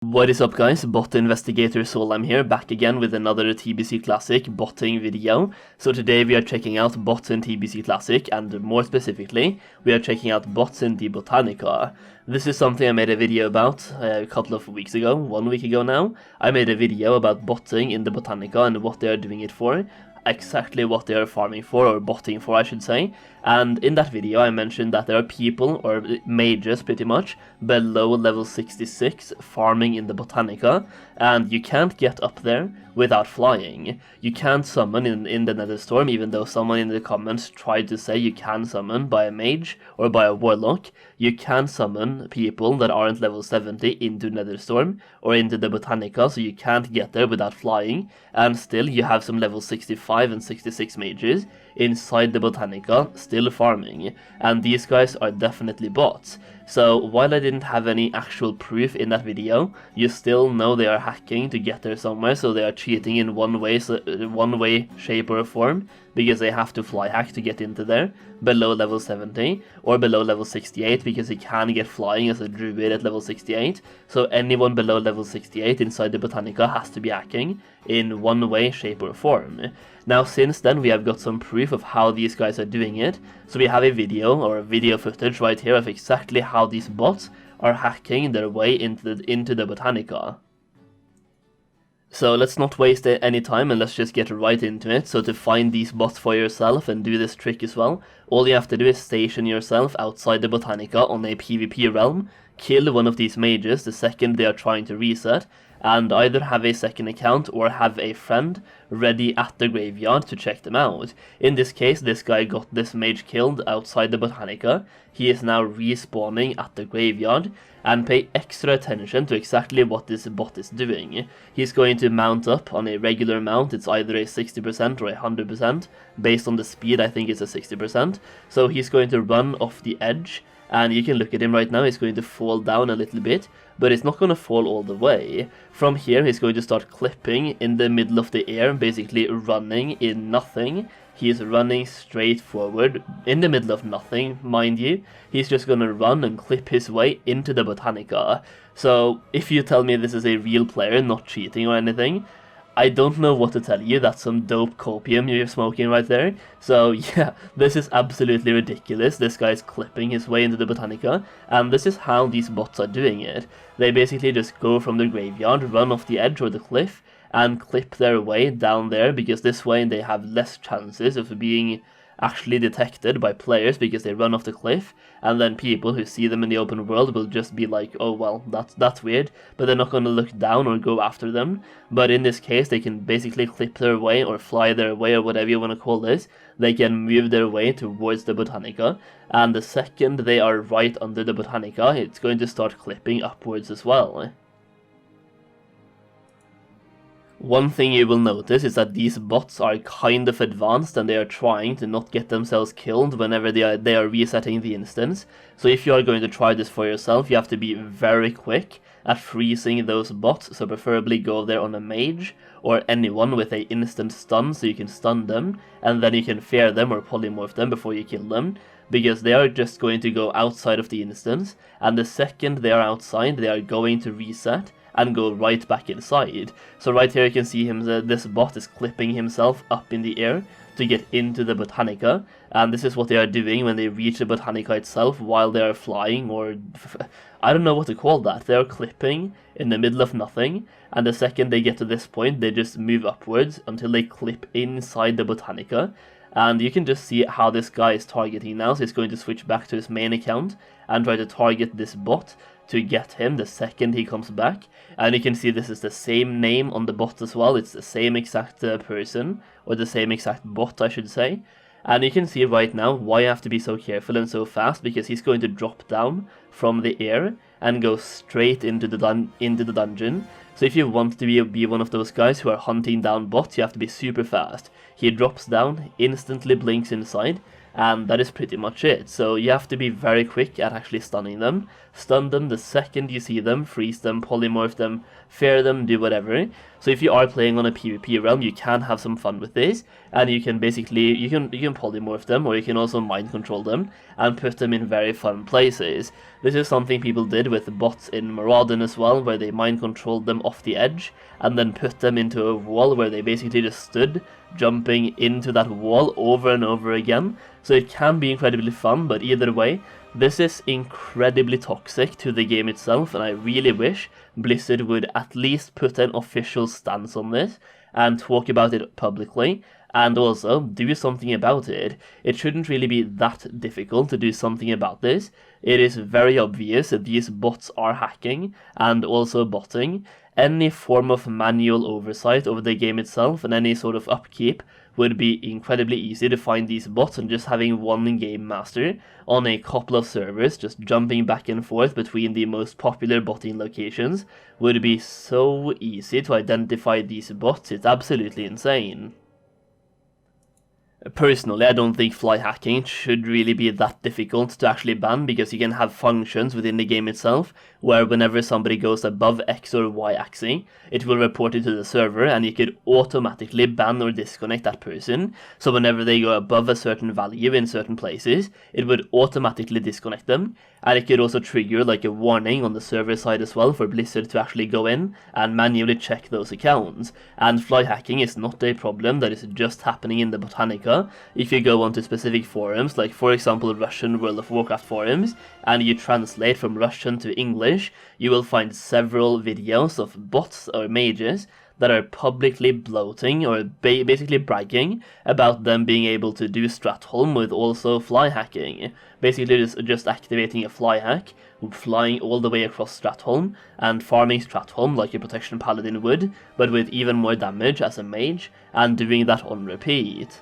What is up guys, Bot Investigator Solheim here, back again with another TBC Classic botting video. So today we are checking out bots in TBC Classic, and more specifically, we are checking out bots in the Botanica. This is something I made a video about a couple of weeks ago, 1 week ago now. I made a video about botting in the Botanica and what they are doing it for. Exactly what they are farming for, or botting for I should say. And in that video I mentioned that there are people, or mages pretty much, below level 66 farming in the Botanica, and you can't get up there without flying. You can't summon in the Nether Storm, even though someone in the comments tried to say you can summon by a mage or by a warlock. You can summon people that aren't level 70 into Nether Storm or into the Botanica, so you can't get there without flying, and still you have some level 65 and 66 mages inside the Botanica still farming, and these guys are definitely bots. So while I didn't have any actual proof in that video, you still know they are hacking to get there somewhere, so they are cheating in one way, shape or form, because they have to fly hack to get into there below level 70 or below level 68, because he can get flying as a druid at level 68. So anyone below level 68 inside the Botanica has to be hacking in one way, shape or form. Now since then we have got some proof of how these guys are doing it, so we have a video footage right here of exactly how these bots are hacking their way into the Botanica. So let's not waste any time and let's just get right into it. So to find these bots for yourself and do this trick as well, all you have to do is station yourself outside the Botanica on a PvP realm, kill one of these mages the second they are trying to reset, and either have a second account or have a friend ready at the graveyard to check them out. In this case, this guy got this mage killed outside the Botanica. He is now respawning at the graveyard, and pay extra attention to exactly what this bot is doing. He's going to mount up on a regular mount. It's either a 60% or a 100%. Based on the speed, I think it's a 60%. So he's going to run off the edge, and you can look at him right now. He's going to fall down a little bit, but it's not going to fall all the way. From here he's going to start clipping in the middle of the air, basically running in nothing. He's running straight forward in the middle of nothing, mind you. He's just gonna run and clip his way into the Botanica. So if you tell me this is a real player, not cheating or anything, I don't know what to tell you. That's some dope copium you're smoking right there. So yeah, this is absolutely ridiculous. This guy's clipping his way into the Botanica, and this is how these bots are doing it. They basically just go from the graveyard, run off the edge or the cliff, and clip their way down there, because this way they have less chances of being actually detected by players, because they run off the cliff, and then people who see them in the open world will just be like, oh well, that's weird, but they're not going to look down or go after them. But in this case they can basically clip their way or fly their way, or whatever you want to call this. They can move their way towards the Botanica, and the second they are right under the Botanica, it's going to start clipping upwards as well. One thing you will notice is that these bots are kind of advanced, and they are trying to not get themselves killed whenever they are resetting the instance. So if you are going to try this for yourself, you have to be very quick at freezing those bots, so preferably go there on a mage or anyone with a instant stun, so you can stun them, and then you can fear them or polymorph them before you kill them, because they are just going to go outside of the instance, and the second they are outside they are going to reset and go right back inside. So right here you can see him, this bot is clipping himself up in the air to get into the Botanica, and this is what they are doing when they reach the Botanica itself while they are flying, or I don't know what to call that. They are clipping in the middle of nothing, and the second they get to this point they just move upwards until they clip inside the Botanica. And you can just see how this guy is targeting now, so he's going to switch back to his main account and try to target this bot to get him the second he comes back. And you can see this is the same name on the bot as well. It's the same exact person, or the same exact bot I should say. And you can see right now why you have to be so careful and so fast, because he's going to drop down from the air and go straight into the dungeon. So if you want to be one of those guys who are hunting down bots, you have to be super fast. He drops down, instantly blinks inside, and that is pretty much it. So you have to be very quick at actually stunning them. Stun them the second you see them, freeze them, polymorph them, fear them, do whatever. So if you are playing on a PvP realm, you can have some fun with this, and you can basically, you can polymorph them, or you can also mind control them and put them in very fun places. This is something people did with bots in Maraudon as well, where they mind controlled them off the edge and then put them into a wall where they basically just stood, jumping into that wall over and over again. So it can be incredibly fun, but either way, this is incredibly toxic to the game itself, and I really wish Blizzard would at least put an official stance on this and talk about it publicly, and also do something about it. It shouldn't really be that difficult to do something about this. It is very obvious that these bots are hacking and also botting. Any form of manual oversight over the game itself and any sort of upkeep would be incredibly easy to find these bots, and just having one game master on a couple of servers just jumping back and forth between the most popular botting locations would be so easy to identify these bots. It's absolutely insane. Personally, I don't think Flyhacking should really be that difficult to actually ban, because you can have functions within the game itself where whenever somebody goes above X or Y axis, it will report it to the server and you could automatically ban or disconnect that person. So whenever they go above a certain value in certain places, it would automatically disconnect them. And it could also trigger like a warning on the server side as well for Blizzard to actually go in and manually check those accounts. And Flyhacking is not a problem that is just happening in the Botanica. If you go onto specific forums, like for example Russian World of Warcraft forums, and you translate from Russian to English, you will find several videos of bots or mages that are publicly bloating or basically bragging about them being able to do Stratholm with also Flyhacking. Basically just activating a fly hack, flying all the way across Stratholm and farming Stratholm like a protection paladin would, but with even more damage as a mage, and doing that on repeat.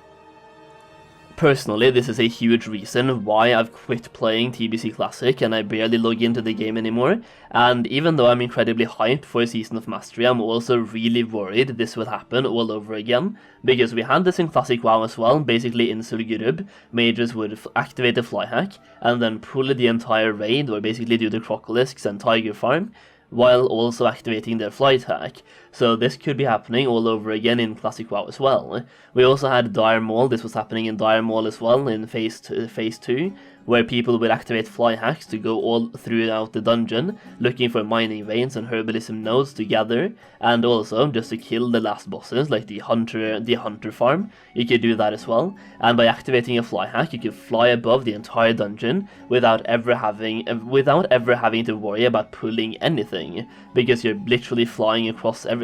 Personally, this is a huge reason why I've quit playing TBC Classic and I barely log into the game anymore, and even though I'm incredibly hyped for a Season of Mastery, I'm also really worried this will happen all over again, because we had this in Classic WoW as well. Basically in Surgurub, mages would activate a fly hack and then pull the entire raid, or basically do the Crocolisks and Tiger Farm, while also activating their flight hack. So this could be happening all over again in Classic WoW as well. We also had Dire Maul. This was happening in Dire Maul as well in phase 2, where people would activate fly hacks to go all throughout the dungeon, looking for mining veins and herbalism nodes to gather, and also just to kill the last bosses, like the hunter farm. You could do that as well, and by activating a fly hack, you could fly above the entire dungeon without ever having to worry about pulling anything, because you're literally flying across everything.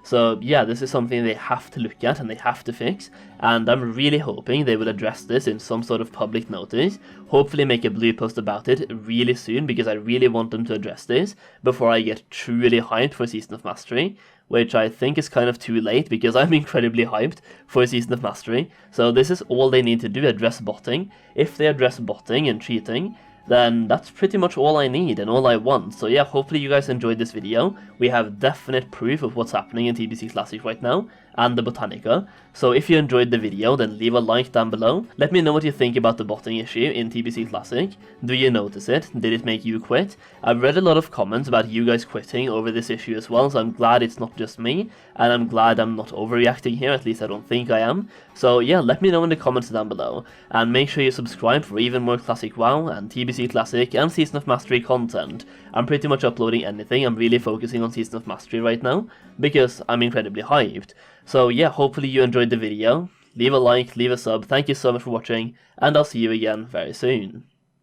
So yeah, this is something they have to look at and they have to fix, and I'm really hoping they will address this in some sort of public notice, hopefully make a blue post about it really soon, because I really want them to address this before I get truly hyped for Season of Mastery, which I think is kind of too late because I'm incredibly hyped for Season of Mastery. So this is all they need to do, address botting. If they address botting and cheating, then that's pretty much all I need and all I want. So yeah, hopefully you guys enjoyed this video. We have definite proof of what's happening in TBC Classic right now, and the Botanica. So if you enjoyed the video, then leave a like down below. Let me know what you think about the botting issue in TBC Classic. Do you notice it? Did it make you quit? I've read a lot of comments about you guys quitting over this issue as well, so I'm glad it's not just me, and I'm glad I'm not overreacting here, at least I don't think I am. So yeah, let me know in the comments down below, and make sure you subscribe for even more Classic WoW and TBC Classic and Season of Mastery content. I'm pretty much uploading anything. I'm really focusing on Season of Mastery right now, because I'm incredibly hyped. So yeah, hopefully you enjoyed the video. Leave a like, leave a sub, thank you so much for watching, and I'll see you again very soon.